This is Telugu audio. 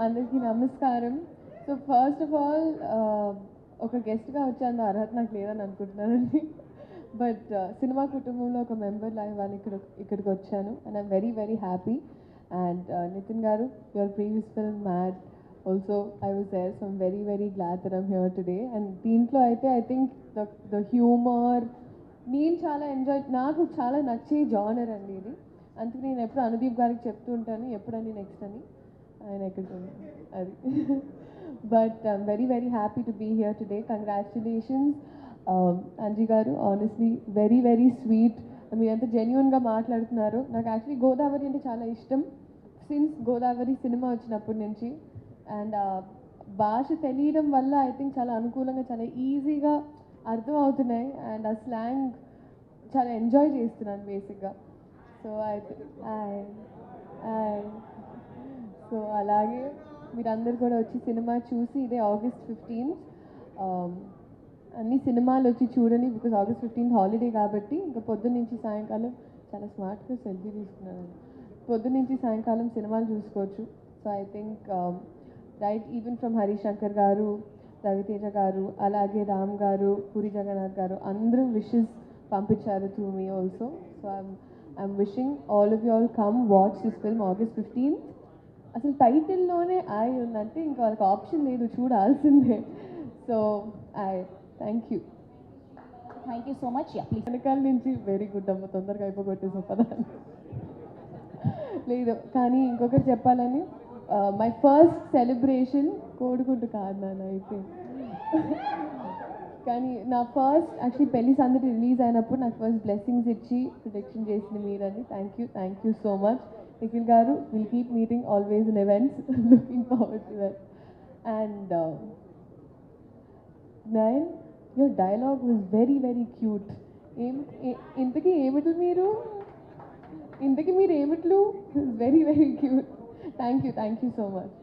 అందరికీ నమస్కారం. సో ఫస్ట్ ఆఫ్ ఆల్ ఒక గెస్ట్గా వచ్చేంత అర్హత నాకు లేదని అనుకుంటున్నానండి. బట్ సినిమా కుటుంబంలో ఒక మెంబర్ లాగా ఇక్కడికి వచ్చాను and I'm very very happy. And Nithin garu, your previous film Mad also I was there, so I'm very very glad that I'm here today. And దీంట్లో అయితే ఐ థింక్ ద హ్యూమర్ నేను నాకు చాలా నచ్చే జానర్ అండి ఇది. అందుకే నేను ఎప్పుడు అనుదీప్ గారికి చెప్తూ ఉంటాను ఎప్పుడని నెక్స్ట్ అని, ఆయన ఎక్కడికి అది. But I'm very very happy to be here today. Congratulations Anji garu, honestly very very sweet. మీరు ఎంత జెన్యున్గా మాట్లాడుతున్నారు. నాకు యాక్చువల్లీ గోదావరి అంటే చాలా ఇష్టం సిన్స్ గోదావరి సినిమా వచ్చినప్పటి నుంచి. అండ్ భాష తెలియడం వల్ల ఐ థింక్ చాలా అనుకూలంగా చాలా ఈజీగా అర్థం అవుతున్నాయి. అండ్ ఆ స్లాంగ్ చాలా ఎంజాయ్ చేస్తున్నాను బేసిక్గా. సో సో అలాగే మీరందరూ కూడా వచ్చి సినిమా చూసి, ఇదే August 15th అన్ని సినిమాలు వచ్చి చూడండి. బికాజ్ August 15th హాలిడే కాబట్టి ఇంకా పొద్దున్న నుంచి సాయంకాలం చాలా స్మార్ట్గా సెల్ఫీ తీసుకున్నాను. పొద్దున్న నుంచి సాయంకాలం సినిమాలు చూసుకోవచ్చు. So I think right even from Harishankar గారు, రవితేజ గారు, అలాగే రామ్ గారు, పూరి జగన్నాథ్ గారు అందరూ విషెస్ పంపించారు to me also. So I'm wishing all of you all come watch this film August 15th. అసలు టైటిల్లోనే ఐ ఉందంటే ఇంకా వాళ్ళకి ఆప్షన్ లేదు, చూడాల్సిందే. So thank you so much. Please. వెనకాల నుంచి వెరీ గుడ్ అమ్మ, తొందరగా అయిపోగొట్టేసి పదాన్ని లేదు. కానీ ఇంకొకటి చెప్పాలని, మై ఫస్ట్ సెలబ్రేషన్ కోడిగుడ్డు కాదు నాన్న అయిపోయింది. కానీ నా ఫస్ట్ యాక్చువల్లీ పెళ్లి సందడి రిలీజ్ అయినప్పుడు నాకు ఫస్ట్ బ్లెస్సింగ్స్ ఇచ్చి ప్రొటెక్షన్ చేసింది మీరని. Thank you so much Nikhil garu. Will keep meeting always in events. Looking forward to that. And Nayan, your dialogue was very very cute. ఇంతకీ ఏమిట్లు మీరు ఏమిట్లు? Very very cute. Thank you so much.